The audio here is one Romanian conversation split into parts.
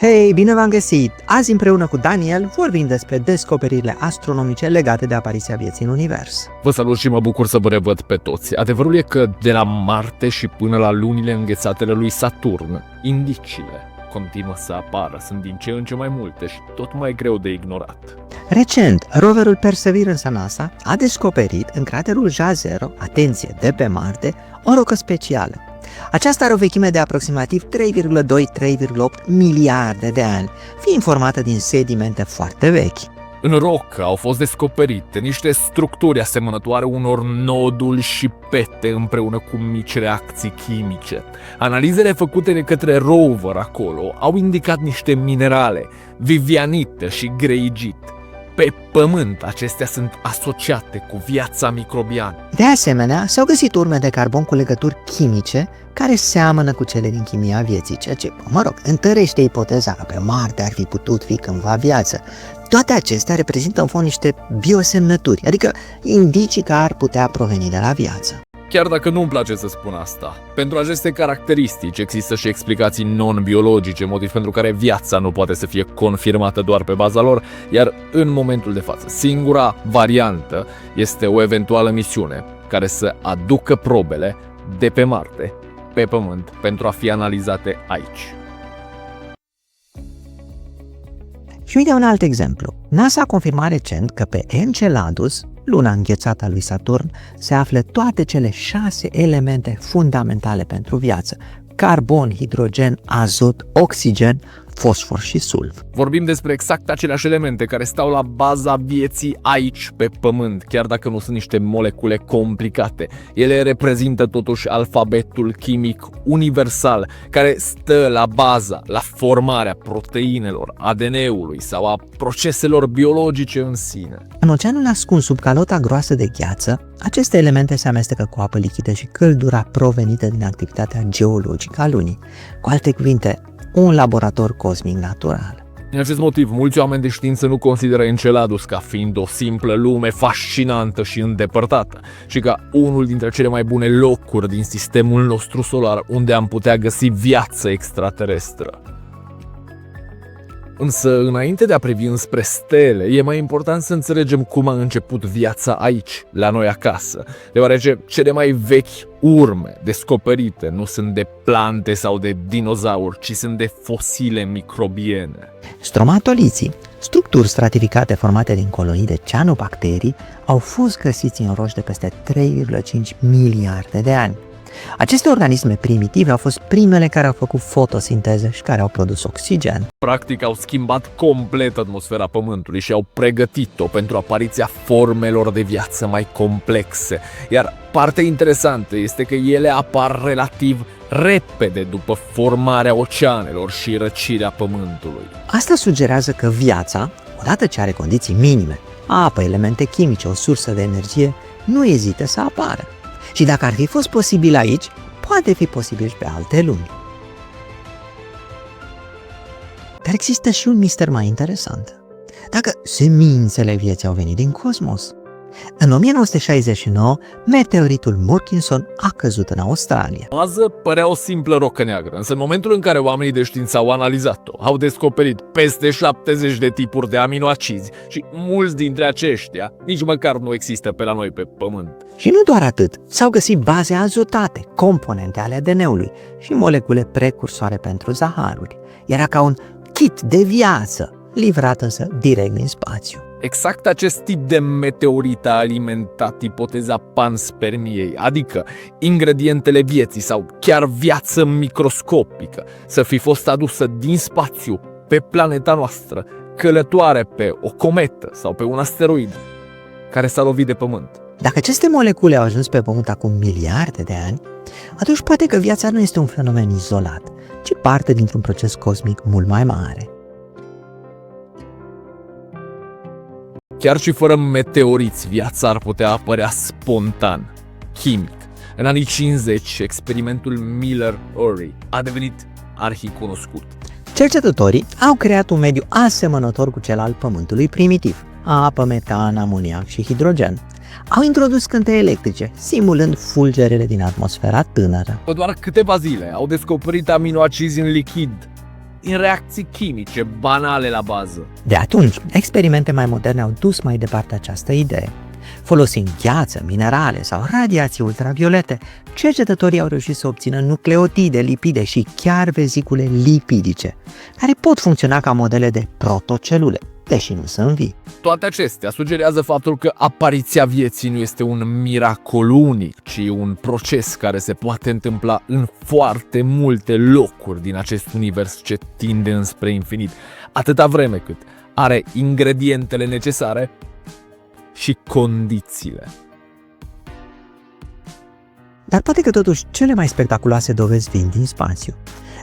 Hei, bine v-am găsit! Azi împreună cu Daniel vorbim despre descoperirile astronomice legate de apariția vieții în univers. Vă salut și mă bucur să vă revăd pe toți. Adevărul e că de la Marte și până la lunile înghețatele lui Saturn, indiciile continuă să apară, sunt din ce în ce mai multe și tot mai greu de ignorat. Recent, roverul Perseverance a NASA a descoperit în craterul J0, atenție, de pe Marte, o rocă specială. Aceasta are o vechime de aproximativ 3,2-3,8 miliarde de ani, fiind formată din sedimente foarte vechi. În rocă au fost descoperite niște structuri asemănătoare unor noduli și pete împreună cu mici reacții chimice. Analizele făcute de către rover acolo au indicat niște minerale, vivianită și greigit. Pe Pământ acestea sunt asociate cu viața microbiană. De asemenea, s-au găsit urme de carbon cu legături chimice care seamănă cu cele din chimia vieții, ceea ce, întărește ipoteza că pe Marte ar fi putut fi cândva viață. Toate acestea reprezintă în fond niște biosemnături, adică indicii că ar putea proveni de la viață. Chiar dacă nu-mi place să spun asta, pentru aceste caracteristici există și explicații non-biologice, motiv pentru care viața nu poate să fie confirmată doar pe baza lor, iar în momentul de față, singura variantă este o eventuală misiune care să aducă probele de pe Marte, pe Pământ, pentru a fi analizate aici. Și uite un alt exemplu. NASA a confirmat recent că pe Enceladus, luna înghețată a lui Saturn, se află toate cele 6 elemente fundamentale pentru viață: carbon, hidrogen, azot, oxigen, fosfor și sulf. Vorbim despre exact aceleași elemente care stau la baza vieții aici pe Pământ, chiar dacă nu sunt niște molecule complicate. Ele reprezintă totuși alfabetul chimic universal care stă la baza, la formarea proteinelor, ADN-ului sau a proceselor biologice în sine. În oceanul ascuns sub calota groasă de gheață, aceste elemente se amestecă cu apă lichidă și căldura provenită din activitatea geologică a lunii. Cu alte cuvinte, un laborator cosmic natural. Din acest motiv, mulți oameni de știință nu consideră Enceladus ca fiind o simplă lume fascinantă și îndepărtată, ci ca unul dintre cele mai bune locuri din sistemul nostru solar unde am putea găsi viață extraterestră. Însă, înainte de a privi înspre stele, e mai important să înțelegem cum a început viața aici, la noi acasă, deoarece cele mai vechi urme descoperite nu sunt de plante sau de dinozauri, ci sunt de fosile microbiene. Stromatoliții, structuri stratificate formate din colonii de cianobacterii, au fost găsiți în roci de peste 3,5 miliarde de ani. Aceste organisme primitive au fost primele care au făcut fotosinteză și care au produs oxigen. Practic au schimbat complet atmosfera Pământului și au pregătit-o pentru apariția formelor de viață mai complexe. Iar partea interesantă este că ele apar relativ repede după formarea oceanelor și răcirea Pământului. Asta sugerează că viața, odată ce are condiții minime, apă, elemente chimice, o sursă de energie, nu ezită să apară. Și dacă ar fi fost posibil aici, poate fi posibil și pe alte lumi. Dar există și un mister mai interesant. Dacă semințele vieții au venit din cosmos? În 1969, meteoritul Murchison a căzut în Australia. Bază părea o simplă rocă neagră, însă în momentul în care oamenii de știință au analizat-o, au descoperit peste 70 de tipuri de aminoacizi și mulți dintre aceștia nici măcar nu există pe la noi pe Pământ. Și nu doar atât, s-au găsit baze azotate, componente ale ADN-ului și molecule precursoare pentru zaharuri. Era ca un kit de viață, livrat însă direct din spațiu. Exact acest tip de meteorit a alimentat ipoteza panspermiei, adică ingredientele vieții sau chiar viață microscopică să fi fost adusă din spațiu pe planeta noastră, călătoare pe o cometă sau pe un asteroid care s-a lovit de Pământ. Dacă aceste molecule au ajuns pe Pământ acum miliarde de ani, atunci poate că viața nu este un fenomen izolat, ci parte dintr-un proces cosmic mult mai mare. Chiar și fără meteoriți, viața ar putea apărea spontan, chimic. În anii 50, experimentul Miller-Urey a devenit arhicunoscut. Cercetătorii au creat un mediu asemănător cu cel al Pământului primitiv: apă, metan, amoniac și hidrogen. Au introdus scânteie electrice, simulând fulgerele din atmosfera tânără. Pe doar câteva zile au descoperit aminoacizi în lichid, în reacții chimice banale la bază. De atunci, experimente mai moderne au dus mai departe această idee. Folosind gheață, minerale sau radiații ultraviolete, cercetătorii au reușit să obțină nucleotide, lipide și chiar vezicule lipidice, care pot funcționa ca modele de protocelule, deși nu sunt vii. Toate acestea sugerează faptul că apariția vieții nu este un miracol unic, ci un proces care se poate întâmpla în foarte multe locuri din acest univers ce tinde înspre infinit, atâta vreme cât are ingredientele necesare și condițiile. Dar poate că totuși cele mai spectaculoase dovezi vin din spațiu.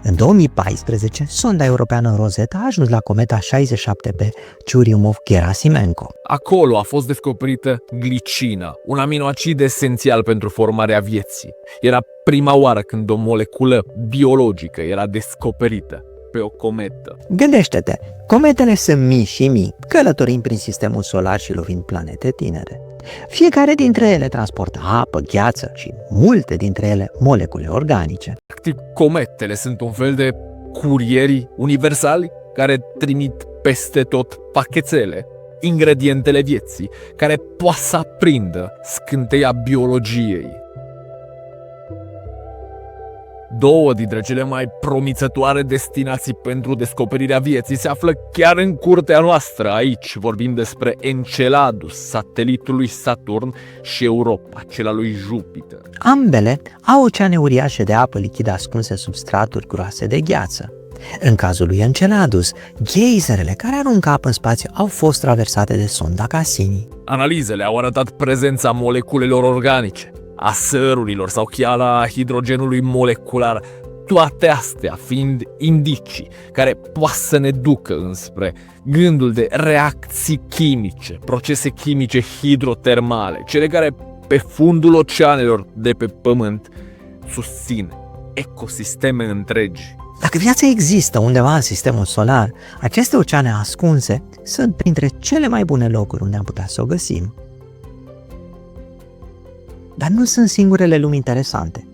În 2014, sonda europeană Rosetta a ajuns la cometa 67b Churyumov-Gerasimenko. Acolo a fost descoperită glicina, un aminoacid esențial pentru formarea vieții. Era prima oară când o moleculă biologică era descoperită pe o cometă. Gândește-te, cometele sunt mii și mii, călătorind prin sistemul solar și lovind planete tinere. Fiecare dintre ele transportă apă, gheață și multe dintre ele molecule organice. Practic, cometele sunt un fel de curieri universali care trimit peste tot pachetele, ingredientele vieții, care poate să aprindă scânteia biologiei. Două dintre cele mai promițătoare destinații pentru descoperirea vieții se află chiar în curtea noastră. Aici vorbim despre Enceladus, satelitul lui Saturn, și Europa, cel al lui Jupiter. Ambele au oceane uriașe de apă lichidă ascunse sub straturi groase de gheață. În cazul lui Enceladus, geizerele care aruncă apă în spațiu au fost traversate de sonda Cassini. Analizele au arătat prezența moleculelor organice, a sărurilor sau chiar a hidrogenului molecular, toate astea fiind indicii care poate să ne ducă înspre gândul de reacții chimice, procese chimice hidrotermale, cele care pe fundul oceanelor de pe Pământ susțin ecosisteme întregi. Dacă viața există undeva în sistemul solar, aceste oceane ascunse sunt printre cele mai bune locuri unde am putea să o găsim. Dar nu sunt singurele lumi interesante.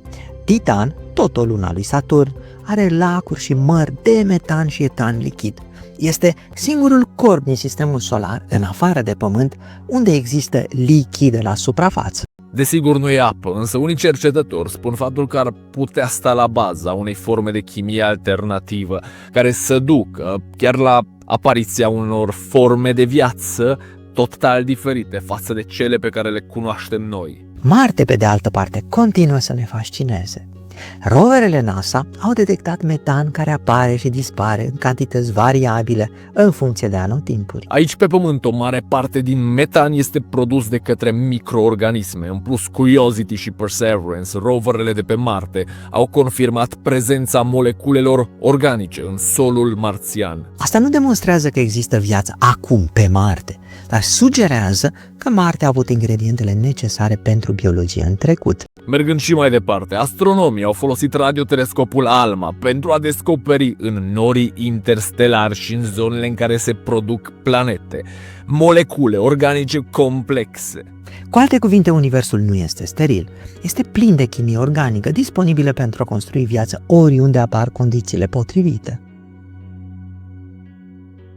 Titan, tot o lună a lui Saturn, are lacuri și mări de metan și etan lichid. Este singurul corp din sistemul solar, în afară de Pământ, unde există lichide la suprafață. Desigur nu e apă, însă unii cercetători spun faptul că ar putea sta la baza unei forme de chimie alternativă, care să ducă chiar la apariția unor forme de viață total diferite față de cele pe care le cunoaștem noi. Marte, pe de altă parte, continuă să ne fascineze. Roverele NASA au detectat metan care apare și dispare în cantități variabile în funcție de anotimpuri. Aici pe Pământ o mare parte din metan este produs de către microorganisme. În plus, Curiosity și Perseverance, roverele de pe Marte, au confirmat prezența moleculelor organice în solul marțian. Asta nu demonstrează că există viață acum pe Marte, dar sugerează că Marte a avut ingredientele necesare pentru biologie în trecut. Mergând și mai departe, astronomii au folosit radiotelescopul ALMA pentru a descoperi în norii interstelari și în zonele în care se produc planete molecule organice complexe. Cu alte cuvinte, universul nu este steril. Este plin de chimie organică disponibilă pentru a construi viață oriunde apar condițiile potrivite.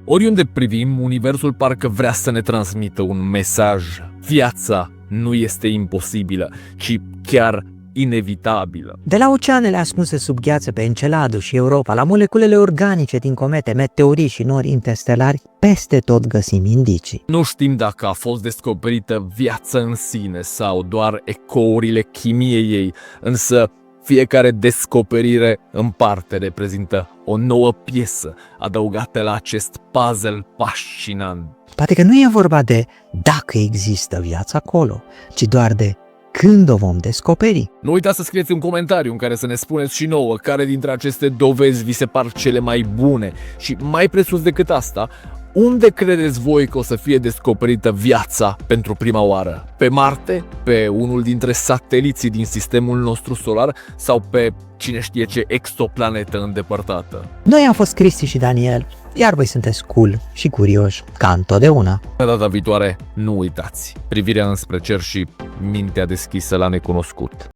Oriunde privim, universul parcă vrea să ne transmită un mesaj. Viața nu este imposibilă, ci chiar inevitabilă. De la oceanele ascunse sub gheață pe Enceladus și Europa, la moleculele organice din comete, meteoriți și nori interstelari, peste tot găsim indicii. Nu știm dacă a fost descoperită viața în sine sau doar ecourile chimiei ei, însă fiecare descoperire în parte reprezintă o nouă piesă adăugată la acest puzzle fascinant. Poate că nu e vorba de dacă există viață acolo, ci doar de când o vom descoperi. Nu uitați să scrieți un comentariu în care să ne spuneți și nouă care dintre aceste dovezi vi se par cele mai bune și, mai presus decât asta, unde credeți voi că o să fie descoperită viața pentru prima oară? Pe Marte? Pe unul dintre sateliții din sistemul nostru solar? Sau pe cine știe ce exoplanetă îndepărtată? Noi am fost Cristi și Daniel, iar voi sunteți cool și curioși, ca întotdeauna. Pe data viitoare, nu uitați, privirea înspre cer și mintea deschisă la necunoscut.